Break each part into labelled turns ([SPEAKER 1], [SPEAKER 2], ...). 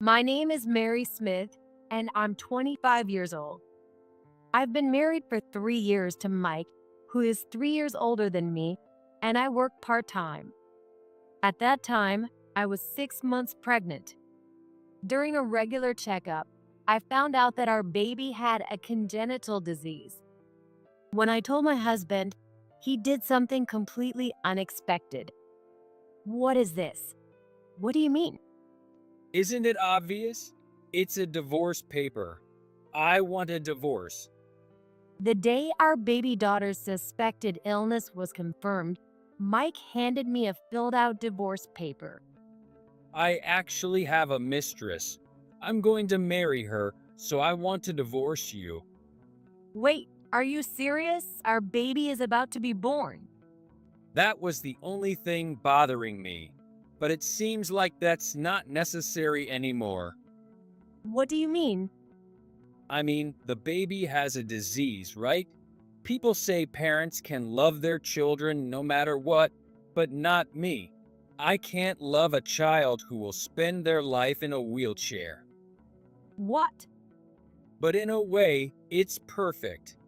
[SPEAKER 1] My name is Mary Smith, and I'm 25 years old. I've been married for 3 years to Mike, who is 3 years older than me, and I work part time. At that time, I was 6 months pregnant. During a regular checkup, I found out that our baby had a congenital disease. When I told my husband, he did something completely unexpected. What is this? What do you mean?
[SPEAKER 2] Isn't it obvious? It's a divorce paper. I want a divorce.
[SPEAKER 1] The day our baby daughter's suspected illness was confirmed, Mike handed me a filled out divorce paper.
[SPEAKER 2] I actually have a mistress. I'm going to marry her, so I want to divorce you.
[SPEAKER 1] Wait, are you serious? Our baby is about to be born.
[SPEAKER 2] That was the only thing bothering me. But it seems like that's not necessary anymore.
[SPEAKER 1] What do you mean?
[SPEAKER 2] I mean, the baby has a disease, right? People say parents can love their children no matter what, but not me. I can't love a child who will spend their life in a wheelchair.
[SPEAKER 1] What?
[SPEAKER 2] But in a way, it's perfect.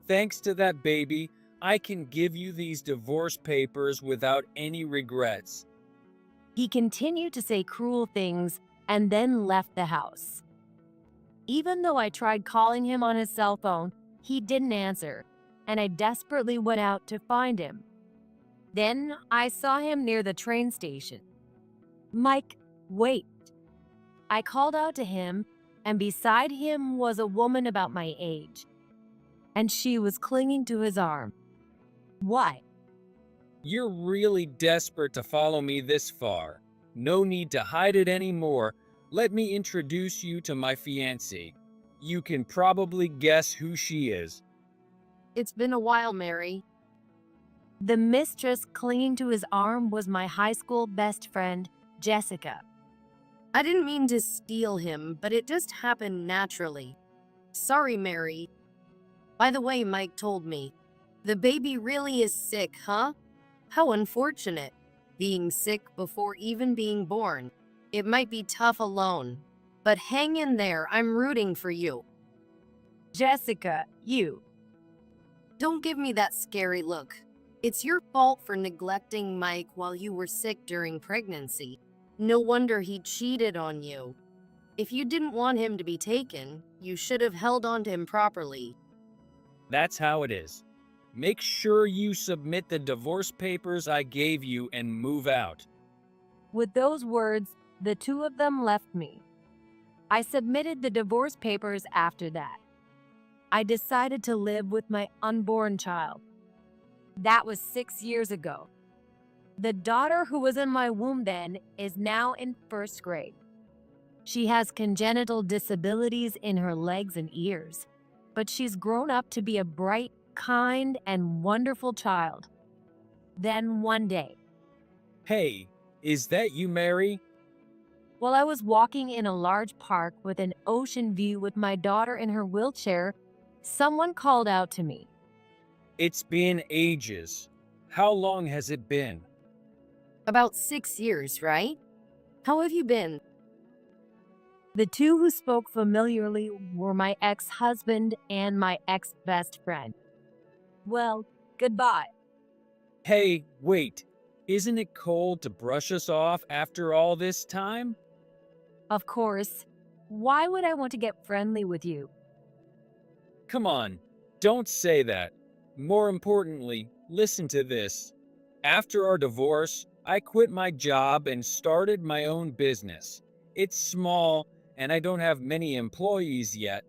[SPEAKER 2] Thanks to that baby, I can give you these divorce papers without any regrets.
[SPEAKER 1] He continued to say cruel things and then left the house. Even though I tried calling him on his cell phone, he didn't answer, and I desperately went out to find him. Then I saw him near the train station. Mike, wait. I called out to him, and beside him was a woman about my age, and she was clinging to his arm. Why?
[SPEAKER 2] You're really desperate to follow me this far. No need to hide it anymore. Let me introduce you to my fiancée. You can probably guess who she is.
[SPEAKER 3] It's been a while, Mary.
[SPEAKER 1] The mistress clinging to his arm was my high school best friend, Jessica.
[SPEAKER 3] I didn't mean to steal him, but it just happened naturally. Sorry, Mary. By the way, Mike told me. The baby really is sick, huh? How unfortunate. Being sick before even being born. It might be tough alone. But hang in there, I'm rooting for you.
[SPEAKER 1] Jessica, you.
[SPEAKER 3] Don't give me that scary look. It's your fault for neglecting Mike while you were sick during pregnancy. No wonder he cheated on you. If you didn't want him to be taken, you should have held on to him properly.
[SPEAKER 2] That's how it is. Make sure you submit the divorce papers I gave you and move out.
[SPEAKER 1] With those words, the two of them left me. I submitted the divorce papers after that. I decided to live with my unborn child. That was 6 years ago. The daughter who was in my womb then is now in first grade. She has congenital disabilities in her legs and ears, but she's grown up to be a bright, kind, and wonderful child. Then one day,
[SPEAKER 2] Hey, is that you, Mary?
[SPEAKER 1] while I was walking in a large park with an ocean view with my daughter in her wheelchair, someone called out to me.
[SPEAKER 2] It's been ages. How long has it been?
[SPEAKER 3] About 6 years, right? How have you been?
[SPEAKER 1] The two who spoke familiarly were my ex-husband and my ex-best friend. Well, goodbye.
[SPEAKER 2] Hey, wait. Isn't it cold to brush us off after all this time?
[SPEAKER 1] Of course. Why would I want to get friendly with you?
[SPEAKER 2] Come on, don't say that. More importantly, listen to this. After our divorce, I quit my job and started my own business. It's small, and I don't have many employees yet,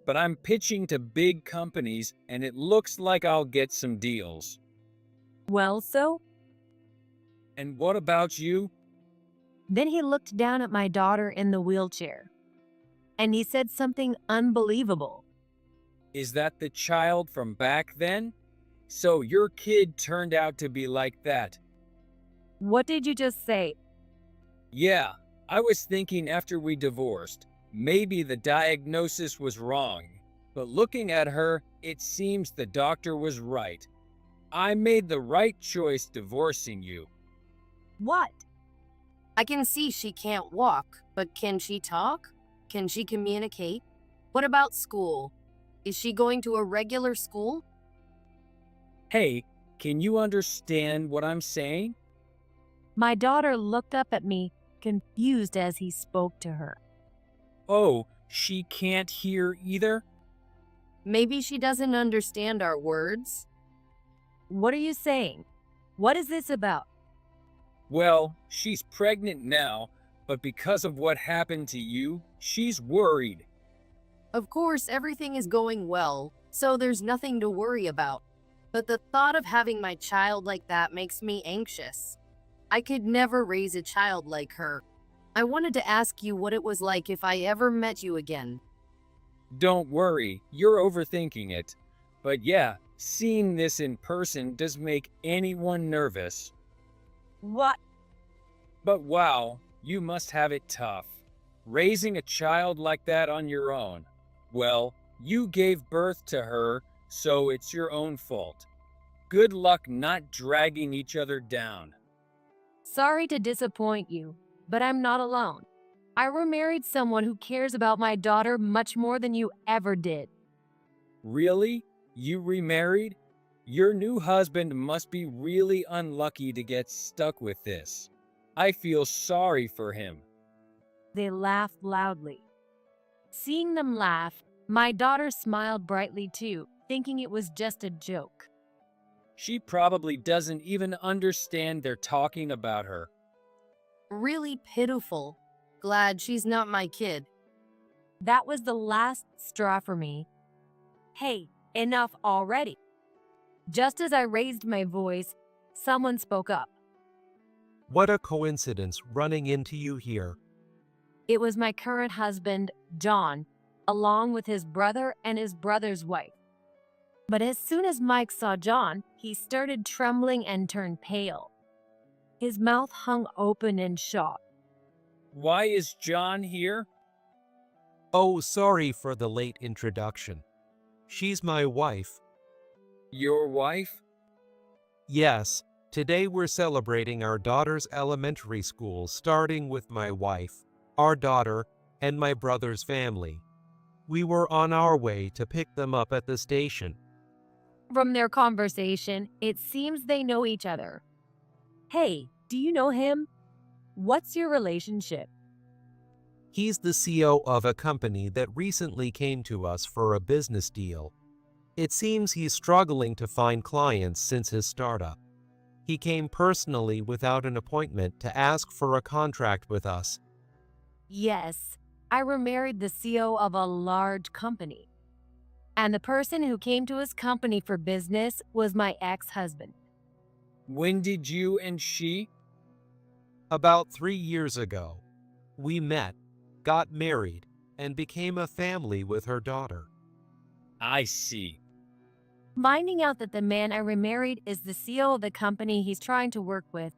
[SPEAKER 2] but I'm pitching to big companies, and it looks like I'll get some deals.
[SPEAKER 1] Well, so?
[SPEAKER 2] And what about you?
[SPEAKER 1] Then he looked down at my daughter in the wheelchair, and he said something unbelievable.
[SPEAKER 2] Is that the child from back then? So your kid turned out to be like that.
[SPEAKER 1] What did you just say?
[SPEAKER 2] Yeah, I was thinking after we divorced, maybe the diagnosis was wrong. But looking at her, it seems the doctor was right. I made the right choice divorcing you.
[SPEAKER 1] What?
[SPEAKER 3] I can see she can't walk, but can she talk? Can she communicate? What about school? Is she going to a regular school?
[SPEAKER 2] Hey, can you understand what I'm saying?
[SPEAKER 1] My daughter looked up at me, confused as he spoke to her.
[SPEAKER 2] Oh, she can't hear either?
[SPEAKER 3] Maybe she doesn't understand our words.
[SPEAKER 1] What are you saying? What is this about?
[SPEAKER 2] Well, she's pregnant now, but because of what happened to you, she's worried.
[SPEAKER 3] Of course, everything is going well, so there's nothing to worry about. But the thought of having my child like that makes me anxious. I could never raise a child like her. I wanted to ask you what it was like if I ever met you again.
[SPEAKER 2] Don't worry, you're overthinking it. But yeah, seeing this in person does make anyone nervous.
[SPEAKER 1] What?
[SPEAKER 2] But wow, you must have it tough. Raising a child like that on your own. Well, you gave birth to her, so it's your own fault. Good luck not dragging each other down.
[SPEAKER 1] Sorry to disappoint you, but I'm not alone. I remarried someone who cares about my daughter much more than you ever did.
[SPEAKER 2] Really? You remarried? Your new husband must be really unlucky to get stuck with this. I feel sorry for him.
[SPEAKER 1] They laughed loudly. Seeing them laugh, my daughter smiled brightly too, thinking it was just a joke.
[SPEAKER 2] She probably doesn't even understand they're talking about her.
[SPEAKER 3] Really pitiful. Glad she's not my kid.
[SPEAKER 1] That was the last straw for me. Hey, enough already. Just as I raised my voice, someone spoke up.
[SPEAKER 4] What a coincidence running into you here.
[SPEAKER 1] It was my current husband, John, along with his brother and his brother's wife. But as soon as Mike saw John, he started trembling and turned pale. His mouth hung open in shock.
[SPEAKER 2] Why is John here?
[SPEAKER 4] Oh, sorry for the late introduction. She's my wife.
[SPEAKER 2] Your wife?
[SPEAKER 4] Yes, today we're celebrating our daughter's elementary school, starting with my wife, our daughter, and my brother's family. We were on our way to pick them up at the station.
[SPEAKER 1] From their conversation, it seems they know each other. Hey, do you know him? What's your relationship?
[SPEAKER 4] He's the CEO of a company that recently came to us for a business deal. It seems he's struggling to find clients since his startup. He came personally without an appointment to ask for a contract with us.
[SPEAKER 1] Yes, I remarried the CEO of a large company. And the person who came to his company for business was my ex-husband.
[SPEAKER 2] When did you and she?
[SPEAKER 4] About 3 years ago, we met, got married, and became a family with her daughter.
[SPEAKER 2] I see.
[SPEAKER 1] Finding out that the man I remarried is the CEO of the company he's trying to work with,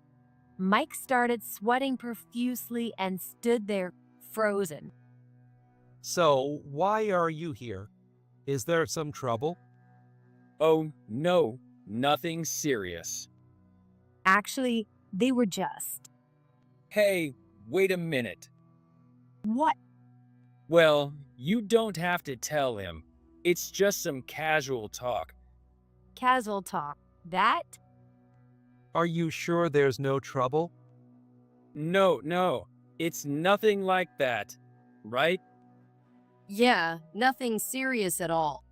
[SPEAKER 1] Mike started sweating profusely and stood there, frozen.
[SPEAKER 4] So, why are you here? Is there some trouble?
[SPEAKER 2] Oh, no, nothing serious.
[SPEAKER 1] Actually, they were just.
[SPEAKER 2] Hey, wait a minute.
[SPEAKER 1] What?
[SPEAKER 2] Well, you don't have to tell him. It's just some casual talk.
[SPEAKER 1] Casual talk. That?
[SPEAKER 4] Are you sure there's no trouble?
[SPEAKER 2] No, it's nothing like that, right?
[SPEAKER 3] Yeah, nothing serious at all.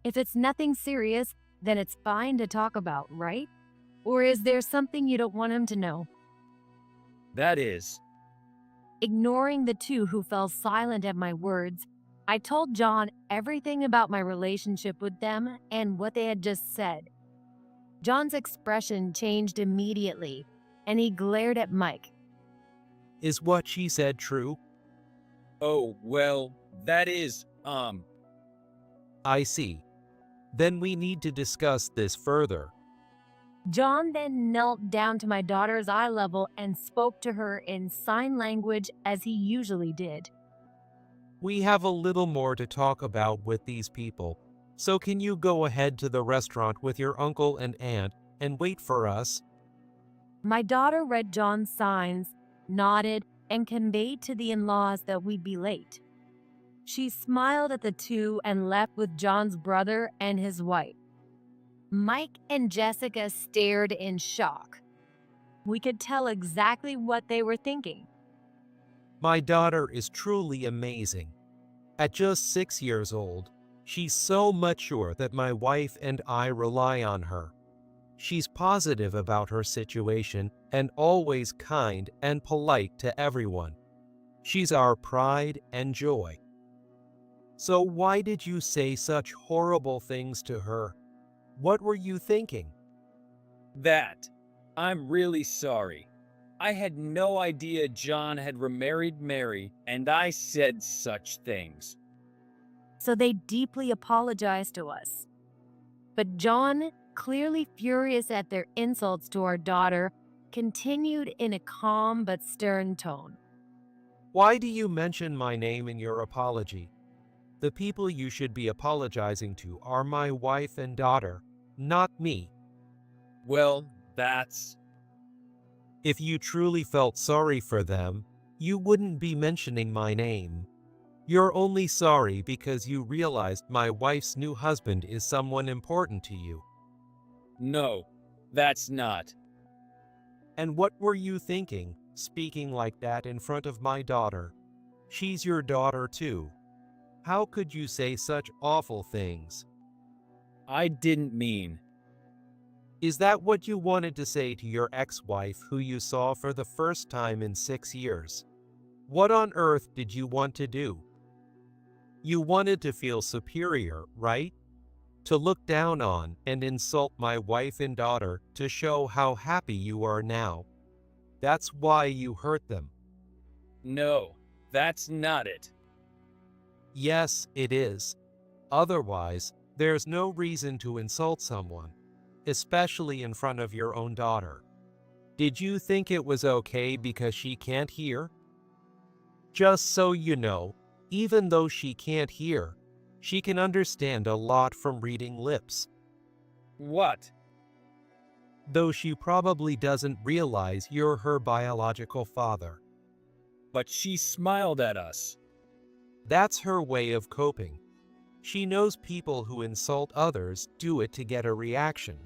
[SPEAKER 1] If it's nothing serious, then it's fine to talk about, right? Or is there something you don't want him to know?
[SPEAKER 2] That is.
[SPEAKER 1] Ignoring the two who fell silent at my words, I told John everything about my relationship with them and what they had just said. John's expression changed immediately, and he glared at Mike.
[SPEAKER 4] Is what she said true?
[SPEAKER 2] Oh, well, that is,
[SPEAKER 4] I see. Then we need to discuss this further.
[SPEAKER 1] John then knelt down to my daughter's eye level and spoke to her in sign language as he usually did.
[SPEAKER 4] We have a little more to talk about with these people. So can you go ahead to the restaurant with your uncle and aunt and wait for us?
[SPEAKER 1] My daughter read John's signs, nodded, and conveyed to the in-laws that we'd be late. She smiled at the two and left with John's brother and his wife. Mike and Jessica stared in shock. We could tell exactly what they were thinking.
[SPEAKER 4] My daughter is truly amazing. At just 6 years old, she's so mature that my wife and I rely on her. She's positive about her situation and always kind and polite to everyone. She's our pride and joy. So why did you say such horrible things to her? What were you thinking?
[SPEAKER 2] That. I'm really sorry. I had no idea John had remarried Mary, and I said such things.
[SPEAKER 1] So they deeply apologized to us. But John, clearly furious at their insults to our daughter, continued in a calm but stern tone.
[SPEAKER 4] Why do you mention my name in your apology? The people you should be apologizing to are my wife and daughter, not me.
[SPEAKER 2] Well, that's...
[SPEAKER 4] If you truly felt sorry for them, you wouldn't be mentioning my name. You're only sorry because you realized my wife's new husband is someone important to you.
[SPEAKER 2] No, that's not.
[SPEAKER 4] And what were you thinking, speaking like that in front of my daughter? She's your daughter too. How could you say such awful things?
[SPEAKER 2] I didn't mean...
[SPEAKER 4] Is that what you wanted to say to your ex-wife who you saw for the first time in 6 years? What on earth did you want to do? You wanted to feel superior, right? To look down on and insult my wife and daughter to show how happy you are now. That's why you hurt them.
[SPEAKER 2] No, that's not it.
[SPEAKER 4] Yes, it is. Otherwise, there's no reason to insult someone, especially in front of your own daughter. Did you think it was okay because she can't hear? Just so you know, even though she can't hear, she can understand a lot from reading lips.
[SPEAKER 2] What?
[SPEAKER 4] Though she probably doesn't realize you're her biological father.
[SPEAKER 2] But she smiled at us.
[SPEAKER 4] That's her way of coping. She knows people who insult others do it to get a reaction.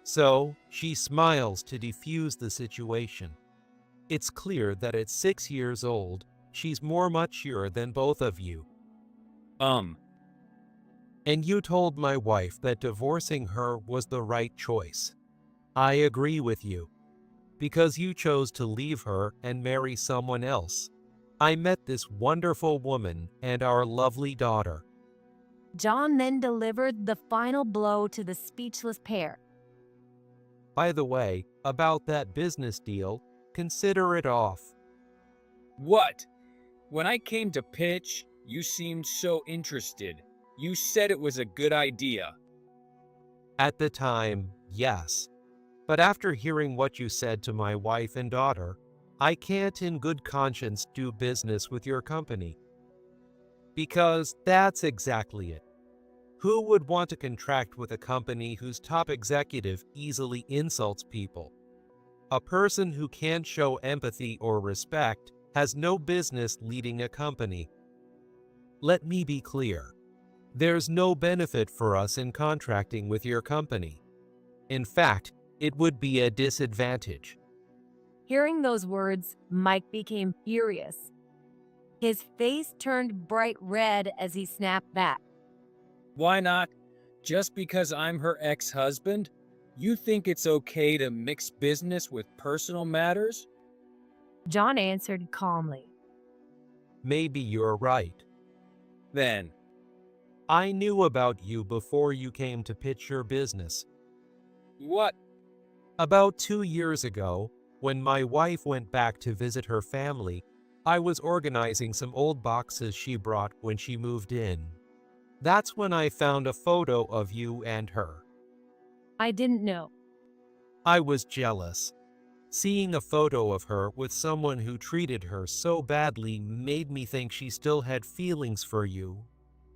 [SPEAKER 4] So, she smiles to defuse the situation. It's clear that at 6 years old, she's more mature than both of you. And you told my wife that divorcing her was the right choice. I agree with you. Because you chose to leave her and marry someone else. I met this wonderful woman and our lovely daughter.
[SPEAKER 1] John then delivered the final blow to the speechless pair.
[SPEAKER 4] By the way, about that business deal, consider it off.
[SPEAKER 2] What? When I came to pitch, you seemed so interested. You said it was a good idea.
[SPEAKER 4] At the time, yes. But after hearing what you said to my wife and daughter, I can't in good conscience do business with your company. Because that's exactly it. Who would want to contract with a company whose top executive easily insults people? A person who can't show empathy or respect has no business leading a company. Let me be clear. There's no benefit for us in contracting with your company. In fact, it would be a disadvantage.
[SPEAKER 1] Hearing those words, Mike became furious. His face turned bright red as he snapped back.
[SPEAKER 2] Why not? Just because I'm her ex-husband? You think it's okay to mix business with personal matters?
[SPEAKER 1] John answered calmly.
[SPEAKER 4] Maybe you're right.
[SPEAKER 2] Then,
[SPEAKER 4] I knew about you before you came to pitch your business.
[SPEAKER 2] what?
[SPEAKER 4] About 2 years ago, when my wife went back to visit her family, I was organizing some old boxes she brought when she moved in. That's when I found a photo of you and her.
[SPEAKER 1] I didn't know.
[SPEAKER 4] I was jealous. Seeing a photo of her with someone who treated her so badly made me think she still had feelings for you.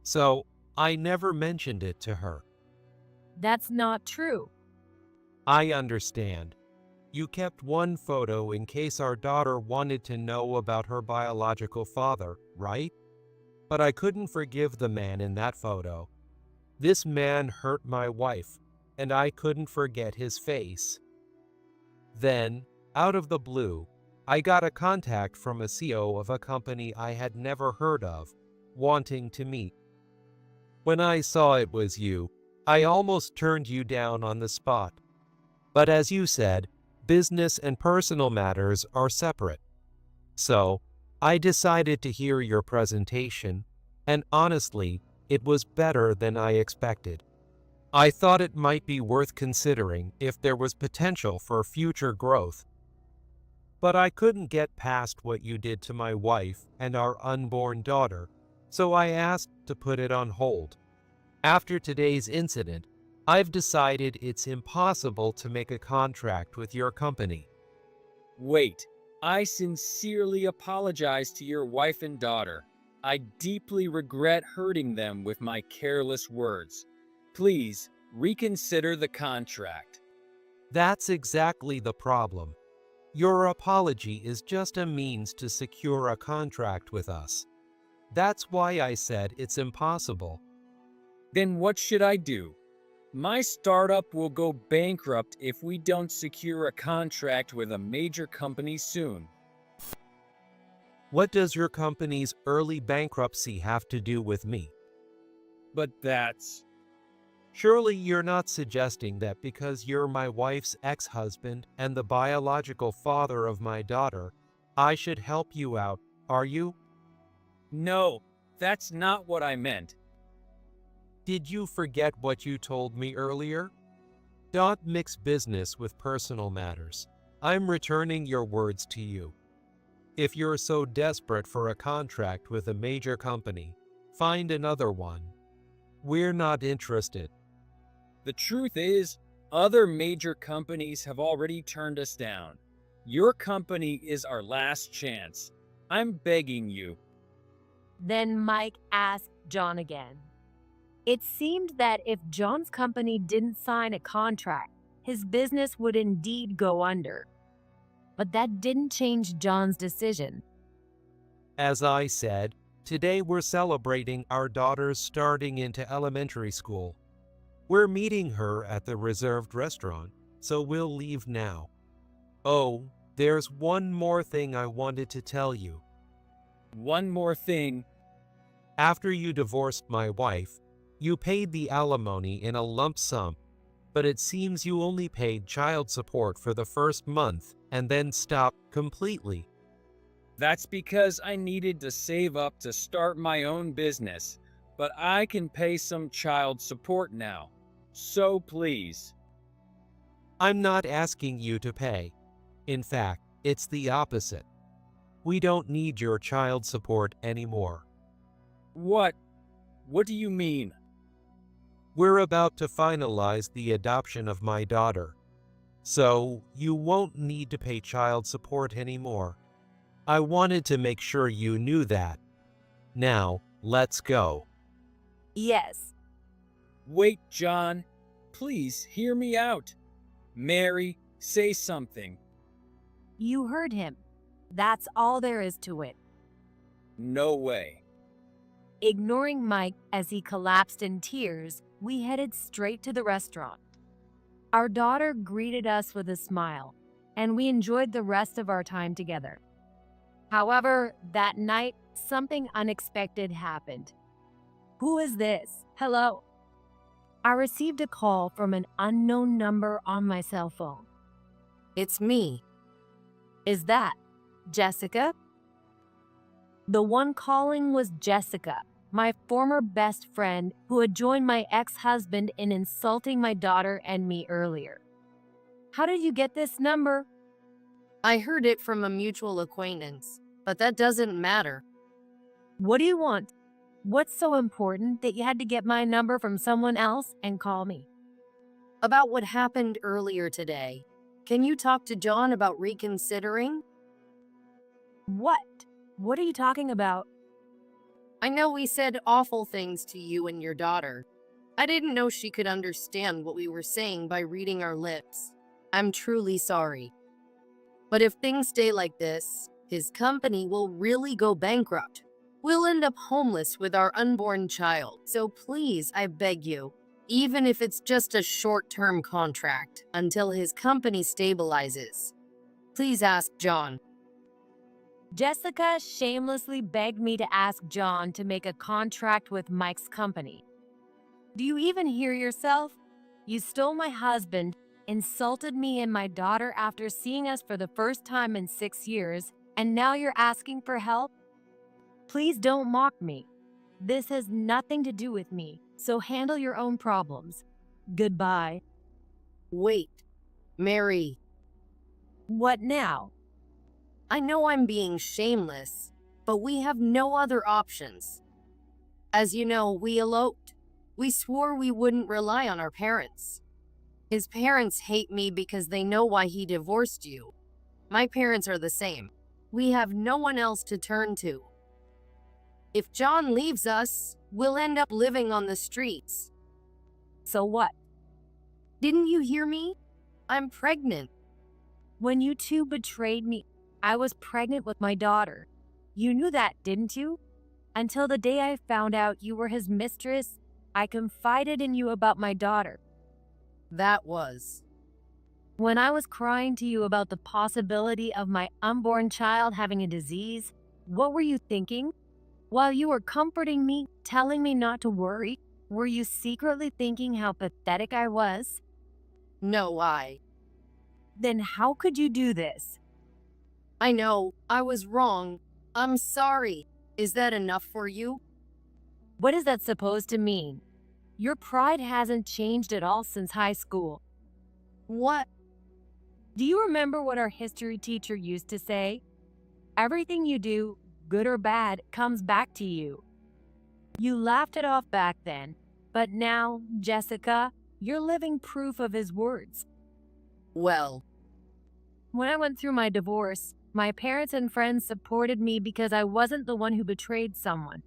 [SPEAKER 4] So, I never mentioned it to her.
[SPEAKER 1] That's not true.
[SPEAKER 4] I understand. You kept one photo in case our daughter wanted to know about her biological father, right? But I couldn't forgive the man in that photo. This man hurt my wife, and I couldn't forget his face. Then, out of the blue, I got a contact from a CEO of a company I had never heard of, wanting to meet. When I saw it was you, I almost turned you down on the spot. But as you said, business and personal matters are separate. So, I decided to hear your presentation, and honestly, it was better than I expected. I thought it might be worth considering if there was potential for future growth. But I couldn't get past what you did to my wife and our unborn daughter, so I asked to put it on hold. After today's incident, I've decided it's impossible to make a contract with your company.
[SPEAKER 2] Wait, I sincerely apologize to your wife and daughter. I deeply regret hurting them with my careless words. Please, reconsider the contract.
[SPEAKER 4] That's exactly the problem. Your apology is just a means to secure a contract with us. That's why I said it's impossible.
[SPEAKER 2] Then what should I do? My startup will go bankrupt if we don't secure a contract with a major company soon.
[SPEAKER 4] What does your company's early bankruptcy have to do with me?
[SPEAKER 2] But that's...
[SPEAKER 4] Surely you're not suggesting that because you're my wife's ex-husband and the biological father of my daughter, I should help you out, are you?
[SPEAKER 2] No, that's not what I meant.
[SPEAKER 4] Did you forget what you told me earlier? Don't mix business with personal matters. I'm returning your words to you. If you're so desperate for a contract with a major company, find another one. We're not interested.
[SPEAKER 2] The truth is, other major companies have already turned us down. Your company is our last chance. I'm begging you.
[SPEAKER 1] Then Mike asked John again. It seemed that if John's company didn't sign a contract, his business would indeed go under. But that didn't change John's decision.
[SPEAKER 4] As I said, today we're celebrating our daughter's starting into elementary school. We're meeting her at the reserved restaurant, so we'll leave now. Oh, there's one more thing I wanted to tell you.
[SPEAKER 2] One more thing.
[SPEAKER 4] After you divorced my wife, you paid the alimony in a lump sum, but it seems you only paid child support for the first month and then stopped completely.
[SPEAKER 2] That's because I needed to save up to start my own business, but I can pay some child support now. So please.
[SPEAKER 4] I'm not asking you to pay. In fact, it's the opposite. We don't need your child support anymore.
[SPEAKER 2] What? What do you mean?
[SPEAKER 4] We're about to finalize the adoption of my daughter, so you won't need to pay child support anymore. I wanted to make sure you knew that. Now, let's go.
[SPEAKER 1] Yes.
[SPEAKER 2] Wait, John. Please hear me out. Mary, say something.
[SPEAKER 1] You heard him. That's all there is to it.
[SPEAKER 2] No way.
[SPEAKER 1] Ignoring Mike as he collapsed in tears, we headed straight to the restaurant. Our daughter greeted us with a smile, and we enjoyed the rest of our time together. However, that night, something unexpected happened. Who is this? Hello. I received a call from an unknown number on my cell phone.
[SPEAKER 3] It's me.
[SPEAKER 1] Is that Jessica? The one calling was Jessica, my former best friend who had joined my ex-husband in insulting my daughter and me earlier. How did you get this number?
[SPEAKER 3] I heard it from a mutual acquaintance, but that doesn't matter.
[SPEAKER 1] What do you want? What's so important that you had to get my number from someone else and call me?
[SPEAKER 3] About what happened earlier today. Can you talk to John about reconsidering?
[SPEAKER 1] What? What are you talking about?
[SPEAKER 3] I know we said awful things to you and your daughter. I didn't know she could understand what we were saying by reading our lips. I'm truly sorry. But if things stay like this, his company will really go bankrupt. We'll end up homeless with our unborn child. So please, I beg you, even if it's just a short-term contract until his company stabilizes, please ask John.
[SPEAKER 1] Jessica shamelessly begged me to ask John to make a contract with Mike's company. Do you even hear yourself? You stole my husband, insulted me and my daughter after seeing us for the first time in 6 years, and now you're asking for help? Please don't mock me. This has nothing to do with me, so handle your own problems. Goodbye.
[SPEAKER 3] Wait, Mary,
[SPEAKER 1] What now?
[SPEAKER 3] I know I'm being shameless, but we have no other options. As you know, we eloped. We swore we wouldn't rely on our parents. His parents hate me because they know why he divorced you. My parents are the same. We have no one else to turn to. If John leaves us, we'll end up living on the streets.
[SPEAKER 1] So what?
[SPEAKER 3] Didn't you hear me? I'm pregnant.
[SPEAKER 1] When you two betrayed me, I was pregnant with my daughter. You knew that, didn't you? Until the day I found out you were his mistress, I confided in you about my daughter.
[SPEAKER 3] That was.
[SPEAKER 1] When I was crying to you about the possibility of my unborn child having a disease, what were you thinking? While you were comforting me, telling me not to worry, were you secretly thinking how pathetic I was?
[SPEAKER 3] No,
[SPEAKER 1] Then how could you do this?
[SPEAKER 3] I know, I was wrong. I'm sorry. Is that enough for you?
[SPEAKER 1] What is that supposed to mean? Your pride hasn't changed at all since high school.
[SPEAKER 3] What?
[SPEAKER 1] Do you remember what our history teacher used to say? Everything you do, good or bad, comes back to you. You laughed it off back then, but now, Jessica, you're living proof of his words.
[SPEAKER 3] Well,
[SPEAKER 1] When I went through my divorce, my parents and friends supported me because I wasn't the one who betrayed someone.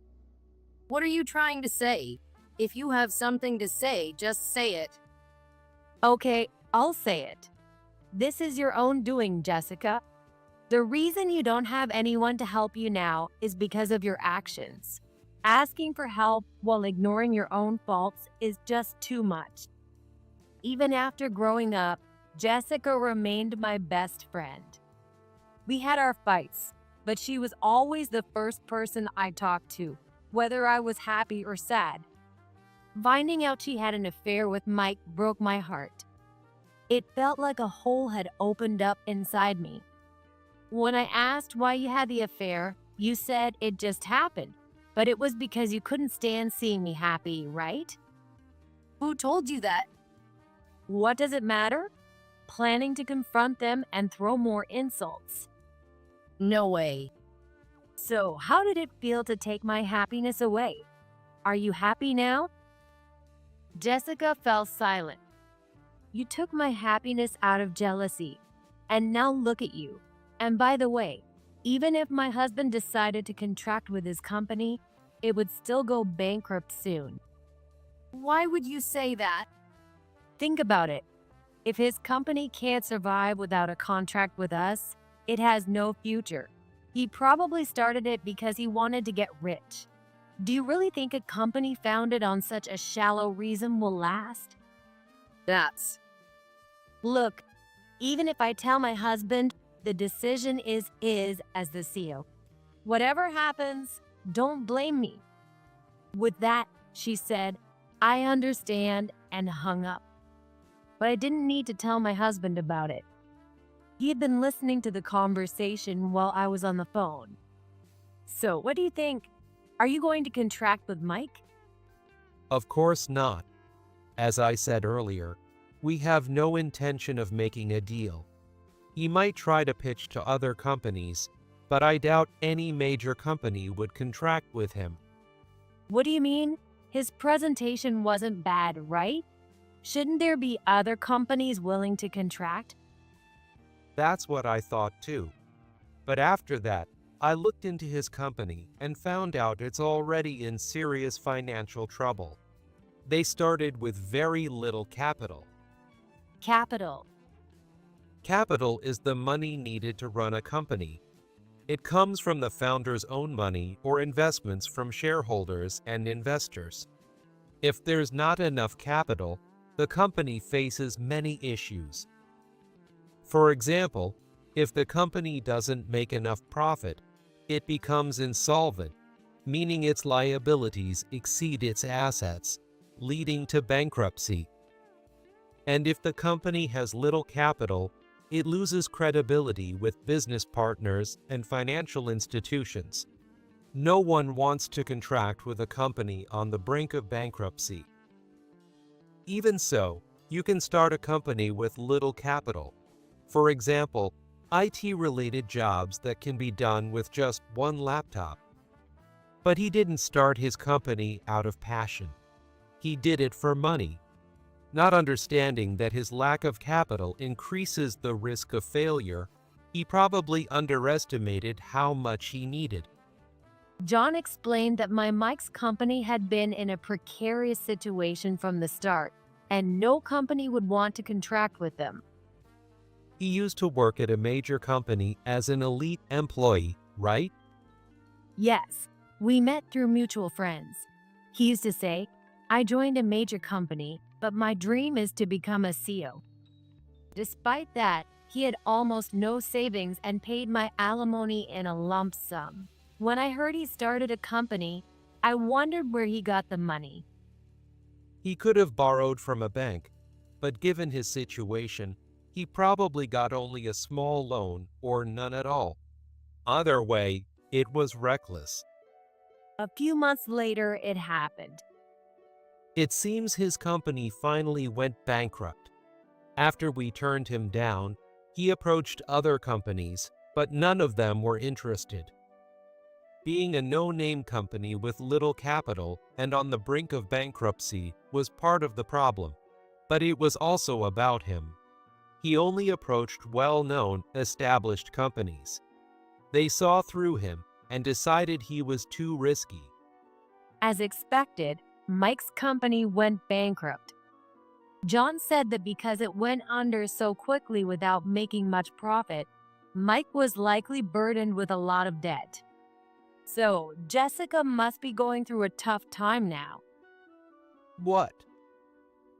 [SPEAKER 3] what are you trying to say? If you have something to say, just say it.
[SPEAKER 1] Okay, I'll say it. This is your own doing, Jessica. The reason you don't have anyone to help you now is because of your actions. Asking for help while ignoring your own faults is just too much. Even after growing up, Jessica remained my best friend. We had our fights, but she was always the first person I talked to, whether I was happy or sad. Finding out she had an affair with Mike broke my heart. It felt like a hole had opened up inside me. When I asked why you had the affair, you said it just happened, but it was because you couldn't stand seeing me happy, right?
[SPEAKER 3] Who told you that?
[SPEAKER 1] What does it matter? Planning to confront them and throw more insults.
[SPEAKER 3] No way.
[SPEAKER 1] So, how did it feel to take my happiness away? Are you happy now? Jessica fell silent. You took my happiness out of jealousy, and now look at you. And by the way, even if my husband decided to contract with his company, it would still go bankrupt soon.
[SPEAKER 3] Why would you say that?
[SPEAKER 1] Think about it. If his company can't survive without a contract with us, it has no future. He probably started it because he wanted to get rich. Do you really think a company founded on such a shallow reason will last?
[SPEAKER 3] That's.
[SPEAKER 1] Look, even if I tell my husband, the decision is his as the CEO. Whatever happens, don't blame me. With that, she said, I understand, and hung up. But I didn't need to tell my husband about it. He had been listening to the conversation while I was on the phone. So, what do you think? Are you going to contract with Mike?
[SPEAKER 4] Of course not. As I said earlier, we have no intention of making a deal. He might try to pitch to other companies, but I doubt any major company would contract with him.
[SPEAKER 1] What do you mean? His presentation wasn't bad, right? Shouldn't there be other companies willing to contract?
[SPEAKER 4] That's what I thought too. But after that, I looked into his company and found out it's already in serious financial trouble. They started with very little capital.
[SPEAKER 1] Capital.
[SPEAKER 4] Capital is the money needed to run a company. It comes from the founder's own money or investments from shareholders and investors. If there's not enough capital, the company faces many issues. For example, if the company doesn't make enough profit, it becomes insolvent, meaning its liabilities exceed its assets, leading to bankruptcy. And if the company has little capital, it loses credibility with business partners and financial institutions. No one wants to contract with a company on the brink of bankruptcy. Even so, you can start a company with little capital. For example, IT-related jobs that can be done with just one laptop. But he didn't start his company out of passion. He did it for money, not understanding that his lack of capital increases the risk of failure. He probably underestimated how much he needed.
[SPEAKER 1] John explained that Mike's company had been in a precarious situation from the start, and no company would want to contract with them.
[SPEAKER 4] He used to work at a major company as an elite employee, right?
[SPEAKER 1] Yes, we met through mutual friends. He used to say, "I joined a major company, but my dream is to become a CEO." Despite that, he had almost no savings and paid my alimony in a lump sum. When I heard he started a company, I wondered where he got the money.
[SPEAKER 4] He could have borrowed from a bank, but given his situation, he probably got only a small loan or none at all. Either way, it was reckless.
[SPEAKER 1] A few months later, it happened.
[SPEAKER 4] It seems his company finally went bankrupt. After we turned him down, he approached other companies, but none of them were interested. Being a no-name company with little capital and on the brink of bankruptcy was part of the problem, but it was also about him. He only approached well-known, established companies. They saw through him and decided he was too risky.
[SPEAKER 1] As expected, Mike's company went bankrupt. John said that because it went under so quickly without making much profit, Mike was likely burdened with a lot of debt. So, Jessica must be going through a tough time now.
[SPEAKER 4] What?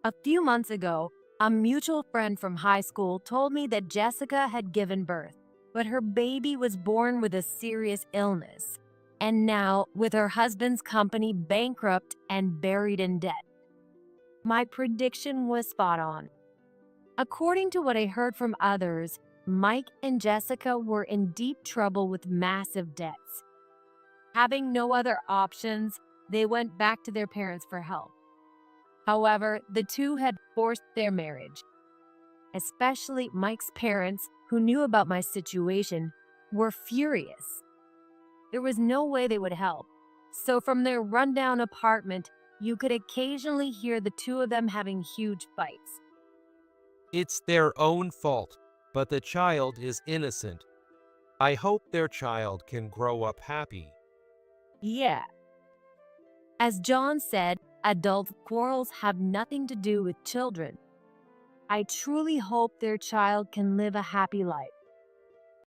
[SPEAKER 1] A few months ago, a mutual friend from high school told me that Jessica had given birth, but her baby was born with a serious illness. And now, with her husband's company bankrupt and buried in debt. My prediction was spot on. According to what I heard from others, Mike and Jessica were in deep trouble with massive debts. Having no other options, they went back to their parents for help. However, the two had forced their marriage. Especially Mike's parents, who knew about my situation, were furious. There was no way they would help. So from their rundown apartment, you could occasionally hear the two of them having huge fights.
[SPEAKER 4] It's their own fault, but the child is innocent. I hope their child can grow up happy.
[SPEAKER 1] Yeah. As John said, adult quarrels have nothing to do with children. I truly hope their child can live a happy life.